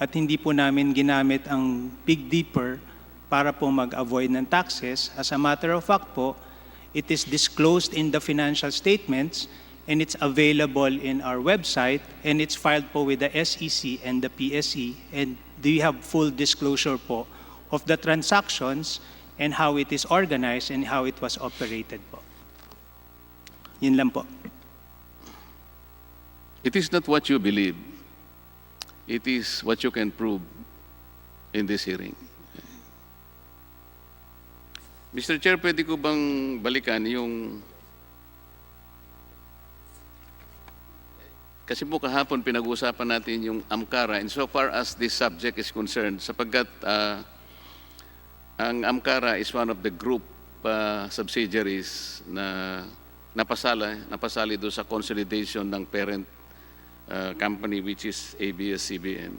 at hindi po namin ginamit ang Big Dipper para po mag-avoid ng taxes. As a matter of fact po, it is disclosed in the financial statements and it's available in our website and it's filed po with the SEC and the PSE, and we have full disclosure po of the transactions and how it is organized and how it was operated po. Yun lang po. It is not what you believe. It is what you can prove in this hearing. Mr. Chair, pwede ko bang balikan yung... Kasi po kahapon pinag-uusapan natin yung AMCARA insofar as this subject is concerned, sapagkat ang AMCARA is one of the group subsidiaries na napasali doon sa consolidation ng parent company which is ABS-CBN.